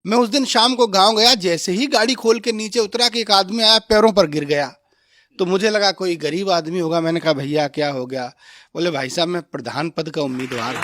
मैं उस दिन शाम को गांव गया, जैसे ही गाड़ी खोल के नीचे उतरा कि एक आदमी आया, पैरों पर गिर गया। तो मुझे लगा कोई गरीब आदमी होगा। मैंने कहा भैया क्या हो गया? बोले भाई साहब मैं प्रधान पद का उम्मीदवार हूं।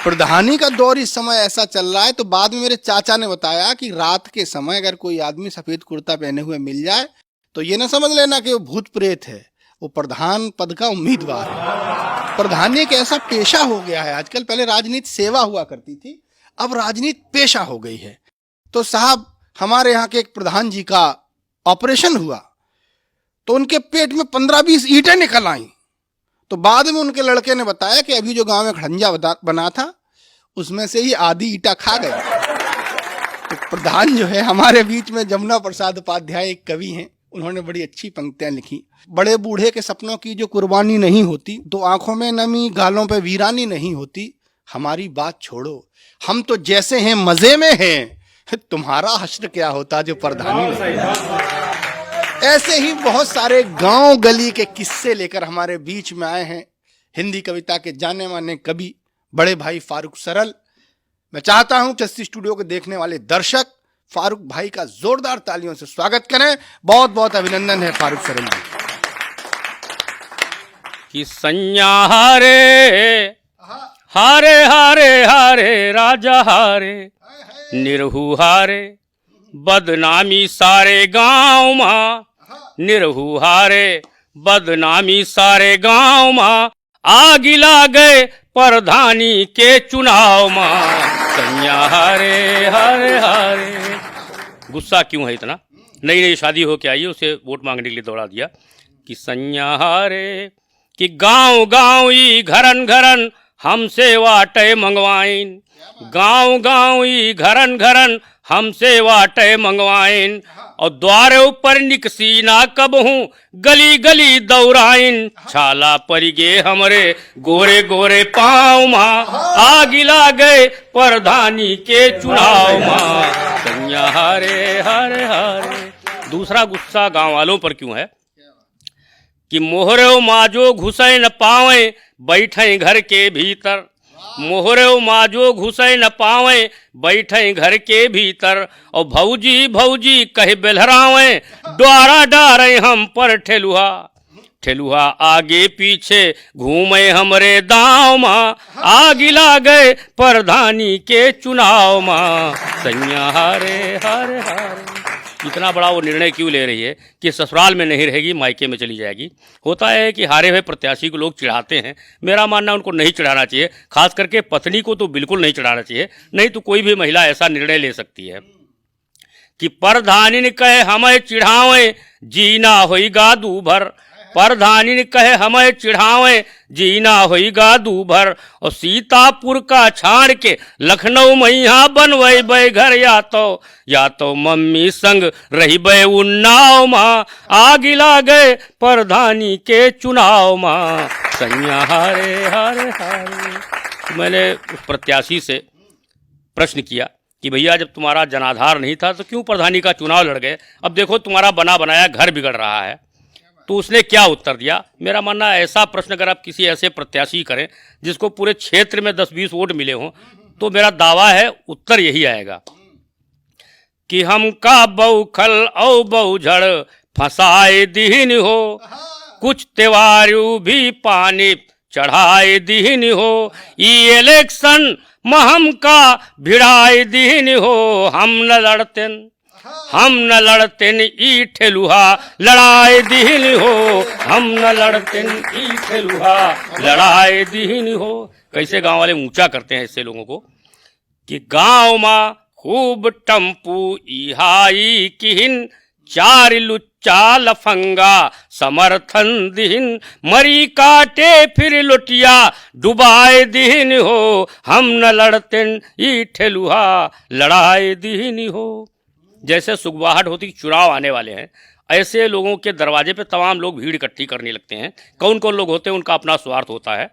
प्रधानी का दौर इस समय ऐसा चल रहा है। तो बाद में मेरे चाचा ने बताया कि रात के समय अगर कोई आदमी सफेद कुर्ता पहने हुए मिल जाए तो ये ना समझ लेना कि वो भूत प्रेत है, वो प्रधान पद का उम्मीदवार है। प्रधानी एक ऐसा पेशा हो गया है आजकल। पहले राजनीति सेवा हुआ करती थी, अब राजनीति पेशा हो गई है। तो साहब हमारे यहाँ के एक प्रधान जी का ऑपरेशन हुआ तो उनके पेट में 15-20 ईंटें निकल आई। तो बाद में उनके लड़के ने बताया कि अभी जो गांव में खड़ंजा बना था उसमें से ही आधी ईंटा खा गया। तो प्रधान जो है हमारे बीच में जमुना प्रसाद उपाध्याय एक कवि हैं, उन्होंने बड़ी अच्छी पंक्तियां लिखी। बड़े बूढ़े के सपनों की जो कुर्बानी नहीं होती, तो आंखों में नमी गालों पे वीरानी नहीं होती। हमारी बात छोड़ो, हम तो जैसे हैं मजे में हैं, तुम्हारा हश्र क्या होता जो प्रधानी नहीं। ऐसे ही बहुत सारे गांव गली के किस्से लेकर हमारे बीच में आए हैं हिंदी कविता के जाने माने कवि बड़े भाई फारूक सरल। मैं चाहता हूं चस्ती स्टूडियो को देखने वाले दर्शक फारूक भाई का जोरदार तालियों से स्वागत करें। बहुत बहुत अभिनंदन है फारूक सरल जी। कि सैया हारे हारे हारे हारे राजा हारे, निरहु हारे बदनामी सारे गांव माँ, निरहु हारे बदनामी सारे गांव माँ, आगिला गए प्रधानी के चुनाव माँ। सैया हारे हारे हारे। गुस्सा क्यों है इतना? नई नई शादी होके आई है, उसे वोट मांगने के लिए दौड़ा दिया। कि सैया हारे कि गांव गांव ई घरन घरन हमसे वाटे मंगवाइन, गांव गांव ई घरन घरन हमसे वाटे मंगवाइन, और द्वारे ऊपर निकसी ना कब हूँ गली गली दौड़ाइन, छाला पड़ गे हमरे गोरे गोरे पाँव माँ, आगिला गए प्रधानी के चुनाव माँ। सैया हारे हारे हारे। दूसरा गुस्सा गांव वालों पर क्यों है? कि मोहरे माजो घुसे न पावे बैठे घर के भीतर, मोहरे माजो घुसे न पावे बैठे घर के भीतर, और भौजी भौजी कहे बेलहरावे द्वारा डारे हम पर ठेलुहा, ठेलुहा आगे पीछे घूमे हमरे दाव माँ, आगिला गए प्रधानी के चुनाव माँ। सैया हारे हारे हारे। इतना बड़ा वो निर्णय क्यों ले रही है कि ससुराल में नहीं रहेगी, मायके में चली जाएगी? होता है कि हारे हुए प्रत्याशी को लोग चिढ़ाते हैं। मेरा मानना उनको नहीं चिढ़ाना चाहिए, खास करके पत्नी को तो बिल्कुल नहीं चिढ़ाना चाहिए। नहीं तो कोई भी महिला ऐसा निर्णय ले सकती है कि प्रधानी ने कहे हमें चिढ़ावे जीना होईगा दूभर, प्रधानी ने कहे हमें चिढ़ावे जीना होईगा दूभर, और सीतापुर का छाड़ के लखनऊ मैया बनवे बे घर, या तो मम्मी संग रही बे उन्नाव माँ, आगिला गए प्रधानी के चुनाव माँ। सैया हारे हारे हारे। मैंने उस प्रत्याशी से प्रश्न किया कि भैया जब तुम्हारा जनाधार नहीं था तो क्यों प्रधानी का चुनाव लड़ गए? अब देखो तुम्हारा बना बनाया घर बिगड़ रहा है। तो उसने क्या उत्तर दिया? मेरा मानना ऐसा प्रश्न अगर आप किसी ऐसे प्रत्याशी करें जिसको पूरे क्षेत्र में 10-20 वोट मिले हों, तो मेरा दावा है उत्तर यही आएगा कि हमका बौखल औ बौझड़ फंसाए दीन हो, कुछ त्योहारू भी पानी चढ़ाए दीन हो, ये इलेक्शन में हमका भिड़ाए दीन हो, हम न लड़तेन ई ठेलुहा लड़ाए दीन हो, हम न लड़तेन ई ठेलुहा लड़ाए दीन हो। कैसे गांव वाले ऊंचा करते हैं ऐसे लोगों को कि गांव माँ खूब टम्पू इहाई किहिन, चार लुच्चा लफंगा समर्थन दिहिन, मरी काटे फिर लुटिया डुबाए दीन हो, हम न लड़तेन ई ठेलुहा लड़ाए दीन हो। जैसे सुगवाहट होती कि चुनाव आने वाले हैं, ऐसे लोगों के दरवाजे पे तमाम लोग भीड़ इकट्ठी करने लगते हैं। कौन कौन लोग होते हैं? उनका अपना स्वार्थ होता है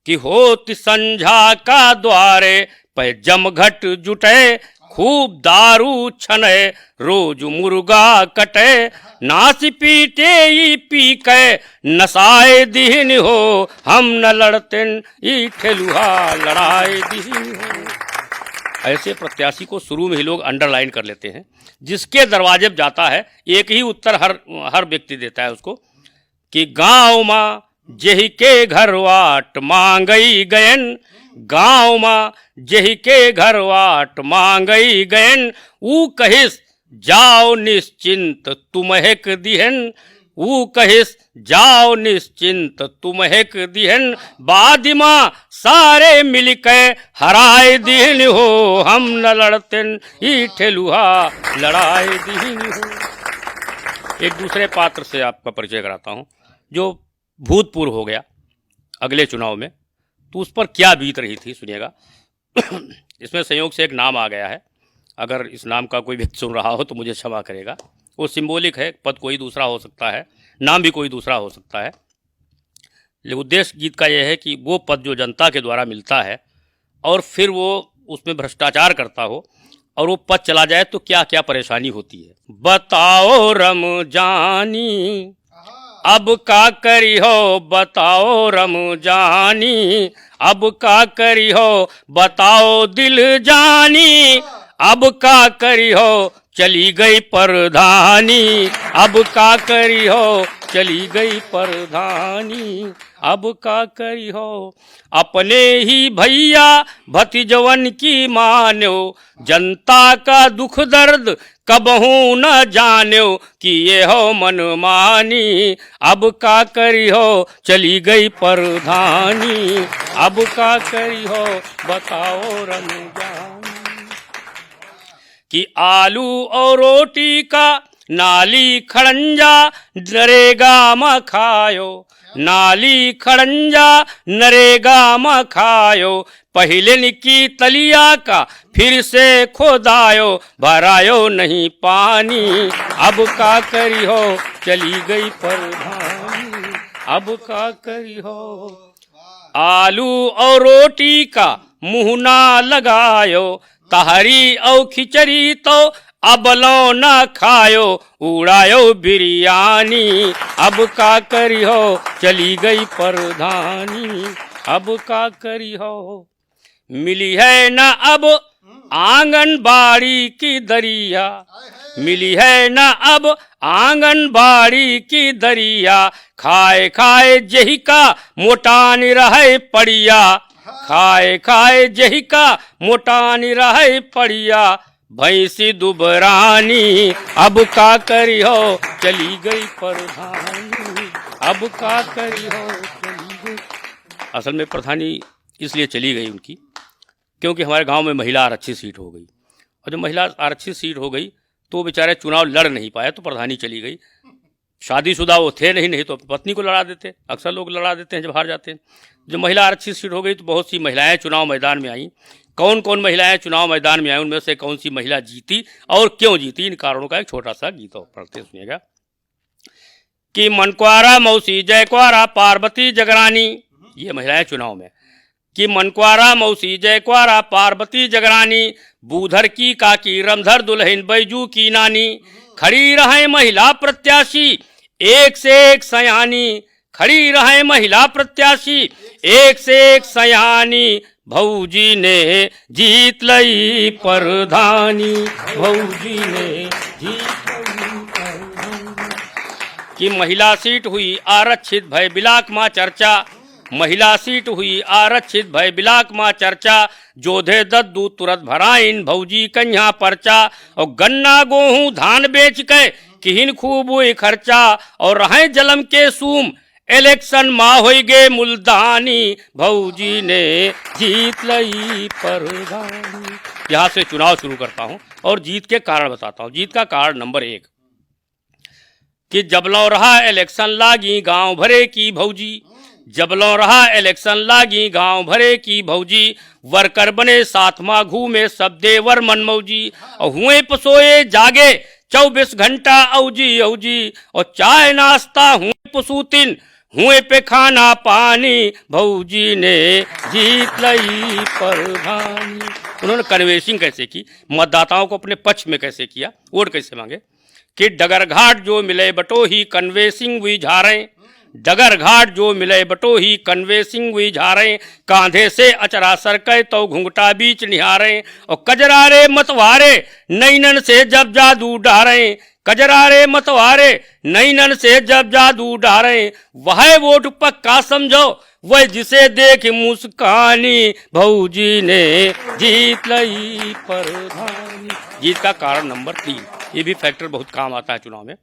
कि होती संझा का द्वारे पे जमघट जुटे, खूब दारू छने रोज मुर्गा कटे, नाच पीटे ई पी के नसाए दीन हो, हम न लड़तेन ई ठेलुहा लड़ाए दीन हो। ऐसे प्रत्याशी को शुरू में ही लोग अंडरलाइन कर लेते हैं। जिसके दरवाजे पर जाता है एक ही उत्तर हर व्यक्ति देता है उसको कि गाँव माँ जेहि के घर वाट मांगई गयन, गाँव माँ जेहि के घर वाट मांगई गयन, ऊ कहिस जाओ निश्चिंत तुम्हेक दिहन, ऊ कहिस जाओ निश्चिंत तुम्हेक दिहन, बादिमा सारे मिलके हराए दिहन हो, हम न लड़तेन ई ठेलुहा लड़ाए दिहन हो। एक दूसरे पात्र से आपका परिचय कराता हूँ जो भूतपूर्व हो गया अगले चुनाव में, तो उस पर क्या बीत रही थी सुनिएगा। इसमें संयोग से एक नाम आ गया है, अगर इस नाम का कोई व्यक्ति सुन रहा हो तो मुझे क्षमा करेगा। वो सिंबॉलिक है, पद कोई दूसरा हो सकता है, नाम भी कोई दूसरा हो सकता है, लेकिन उद्देश्य गीत का यह है कि वो पद जो जनता के द्वारा मिलता है और फिर वो उसमें भ्रष्टाचार करता हो और वो पद चला जाए तो क्या क्या परेशानी होती है। बताओ रम जानी अब का करी हो, बताओ रम जानी अब का करी हो, बताओ दिल जानी अब का करी हो, चली गई परधानी अब का करी हो, चली गई परधानी अब का करी हो। अपने ही भैया भतीजवन की मान्यो, जनता का दुख दर्द कबहू न जान्यो, कि ये हो मनमानी अब का करी हो, चली गई परधानी अब का करी हो, बताओ रमजान। कि आलू और रोटी का नाली खड़ंजा नरेगा में खायो, नाली खड़ंजा नरेगा में खायो, पहले की तलिया का फिर से खोदायो, भरायो नहीं पानी अब का करी हो, चली गई परधानी अब का करी हो। आलू और रोटी का मुँह ना लगायो, तहरी और खिचड़ी तो अबलो न खायो, उड़ायो बिरयानी अब का करी हो, चली गई परधानी अब का करी हो। मिली है न अब आंगनबाड़ी की दरिया, मिली है न अब आंगनबाड़ी की दरिया, खाए खाए जही का मोटान रहे पड़िया, खाए खाए जही का मोटान रहे पड़िया, भैंसी दुबरानी अब का करी हो, चली गई प्रधानी अब का करी हो, चली गई। असल में प्रधानी इसलिए चली गई उनकी क्योंकि हमारे गांव में महिला आरक्षित सीट हो गई, और जब महिला आरक्षित सीट हो गई तो बेचारे चुनाव लड़ नहीं पाए, तो प्रधानी चली गई। शादीशुदा वो थे नहीं तो पत्नी को लड़ा देते, अक्सर लोग लड़ा देते हैं जब हार जाते हैं। जब महिला आरक्षित सीट हो गई तो बहुत सी महिलाएं चुनाव मैदान में आईं। कौन कौन महिलाएं चुनाव मैदान में आई, उनमें से कौन सी महिला जीती और क्यों जीती, इन कारणों का एक छोटा सा गीत पढ़ते सुनिएगा। कि मनक्वारा मौसी जयक्वारा पार्वती जगरानी, ये महिलाएं चुनाव में, कि मनक्वारा मौसी जयक्वारा पार्वती जगरानी, बूधर की काकी रमधर दुल्हन बैजू की नानी, खड़ी रहे महिला प्रत्याशी एक से एक सयानी, खड़ी रहे महिला प्रत्याशी एक से एक सयानी, भौजी ने जीत लई परधानी, भौजी ने जीत लई परधानी। कि महिला सीट हुई आरक्षित भय बिलाक माँ चर्चा, महिला सीट हुई आरक्षित भय बिलाक माँ चर्चा, जोधे दद्दू तुरंत भराइन भौजी कन्या पर्चा, और गन्ना गेहूं धान बेच के किहिन खूब हुई खर्चा, और रहे जलम के सूम इलेक्शन माँ हो गए मुल्तानी, भौजी ने जीत लई परधानी। यहाँ से चुनाव शुरू करता हूँ और जीत के कारण बताता हूँ। जीत का कारण नंबर 1 कि जबलों रहा इलेक्शन लागी गांव भरे की भौजी, जबलों रहा इलेक्शन लागी गांव भरे की भौजी, वर्कर बने साथ माँ घूमे सब देवर मनमौजी, और हुए पसोए जागे 24 घंटा औजी औजी, और चाय नाश्ता हुए पसूतिन हुए पे खाना पानी, भौजी ने जीत लई परधानी। उन्होंने कन्वेंसिंग कैसे की, मतदाताओं को अपने पक्ष में कैसे किया, वोट कैसे मांगे। कि डगर घाट जो मिले बटो ही कन्वेंसिंग हुई झारें, डगर घाट जो मिले बटो ही कन्वे सिंह हुई झारे, कांधे से अचरा सरके तो घुंघटा बीच निहारे, और कजरारे मतवारे नैनन से जब जादू डारे, कजरारे मतवारे नैनन से जब जादू डारे, वह वोट पक्का समझो वह जिसे देख मुस्कानी, भौजी ने जीत लई प्रधानी। जीत का कारण नंबर 3, ये भी फैक्टर बहुत काम आता है चुनाव में,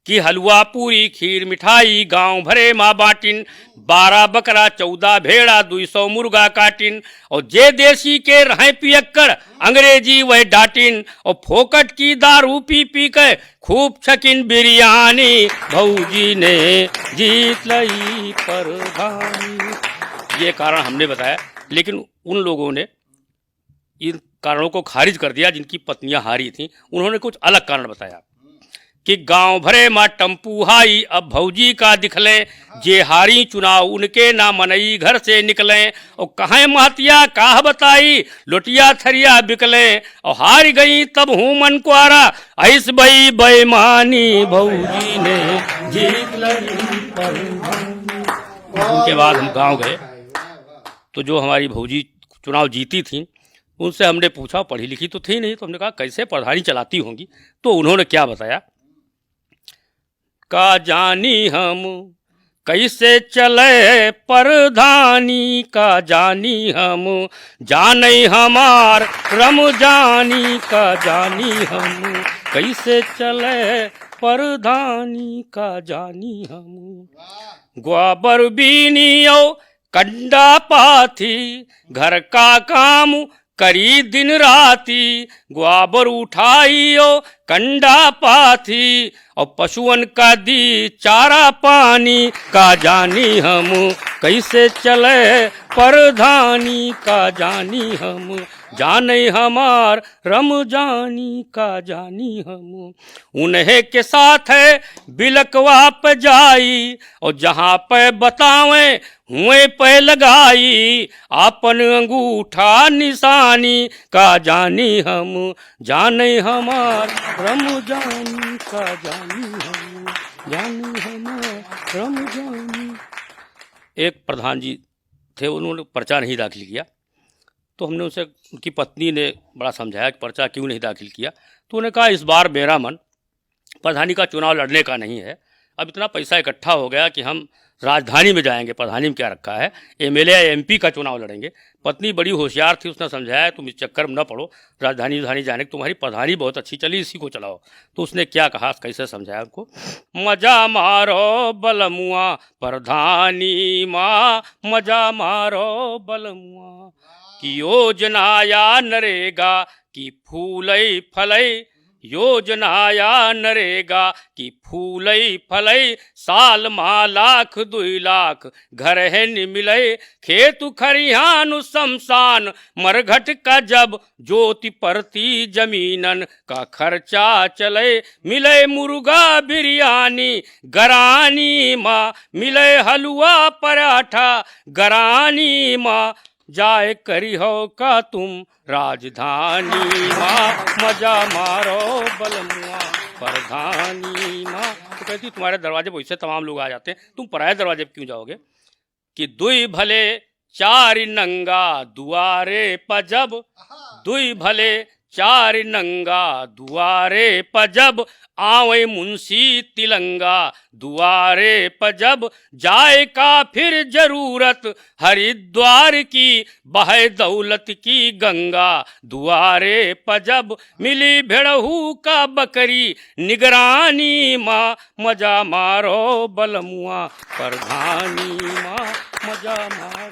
कि हलवा पूरी खीर मिठाई गांव भरे माँ बाटिन, 12 बकरा 14 भेड़ा 200 मुर्गा काटिन, और जे देसी के रहें पियक्कर अंग्रेजी वह डाटिन, और फोकट की दारू पी पी के खूब छकिन बिरयानी, भौजी ने जीत लई प्रधानी। ये कारण हमने बताया, लेकिन उन लोगों ने इन कारणों को खारिज कर दिया जिनकी पत्नियां हारी थीं। उन्होंने कुछ अलग कारण बताया कि गांव भरे माँ टम्पू हाई अब भौजी का दिखले, जे हारी चुनाव उनके ना मनई घर से निकले, और कहें महतिया काह बताई लोटिया थरिया बिकले, और हार गई तब हूँ मन क्वारा ऐस बई बेईमानी, भौजी ने जीत लई प्रधानी। उनके बाद हम गांव गए तो जो हमारी भौजी चुनाव जीती थी उनसे हमने पूछा, पढ़ी लिखी तो थी नहीं, तो हमने कहा कैसे प्रधानी चलाती होंगी, तो उन्होंने क्या बताया, का जानी हम कैसे चले प्रधानी, का जानी हम जाने हमार रम जानी, का जानी हम कैसे चले प्रधानी, का जानी हम। ग्वाबर बीनियो कंडा पाथी घर का काम करी दिन राती, ग्वाबर उठाइयो कंडा पाथी, और पशुअन का दी चारा पानी, का जानी हम कैसे चले प्रधानी, का जानी हम जाने हमार रम जानी, का जानी हम। उन्हें के साथ है बिलकवा पे जाई, और जहाँ पे बतावे हुए पे लगाई, आपन अंगूठा निशानी, का जानी हम जाने हमार रम जानी, का जानी हम जाने हमार रम जानी। एक प्रधान जी थे, उन्होंने पर्चा नहीं दाखिल किया, तो हमने उनसे, उनकी पत्नी ने बड़ा समझाया कि पर्चा क्यों नहीं दाखिल किया, तो उन्होंने कहा इस बार मेरा मन प्रधानी का चुनाव लड़ने का नहीं है, अब इतना पैसा इकट्ठा हो गया कि हम राजधानी में जाएंगे, प्रधानी में क्या रखा है, एमएलए या एमपी का चुनाव लड़ेंगे। पत्नी बड़ी होशियार थी, उसने समझाया तुम इस चक्कर में न पड़ो, राजधानी जाने की तुम्हारी प्रधानी बहुत अच्छी चली, इसी को चलाओ। तो उसने क्या कहा, कैसे समझाया उनको, मजा मारो बलमुआ प्रधानी माँ, मजा मारो बलमुआ, की योजना या नरेगा की फूलई फलई, योजना या नरेगा की फूलई फलई, साल मा लाख 2 लाख घर है नि मिलई, खेत खरिहान शमशान मरघट का जब ज्योति परती जमीनन का खर्चा चले, मिले मुर्गा बिरयानी गरानी माँ, मिले हलवा पराठा गरानी माँ, जाए करी हो का तुम राजधानी माँ, मजा मारो बलमुआ प्रधानी माँ। तो कहती तुम्हारे दरवाजे पर इससे तमाम लोग आ जाते हैं, तुम पराये दरवाजे पर क्यों जाओगे, कि 2 भले 4 नंगा दुआरे पजब, 2 भले 4 नंगा दुआरे पजब, आवे मुंशी तिलंगा दुआरे पजब, जाए का फिर जरूरत हरिद्वार की, बहे दौलत की गंगा दुआरे पजब, मिली भेड़हू का बकरी निगरानी माँ, मजा मारो बलमुआ प्रधानी माँ, मजा मारो।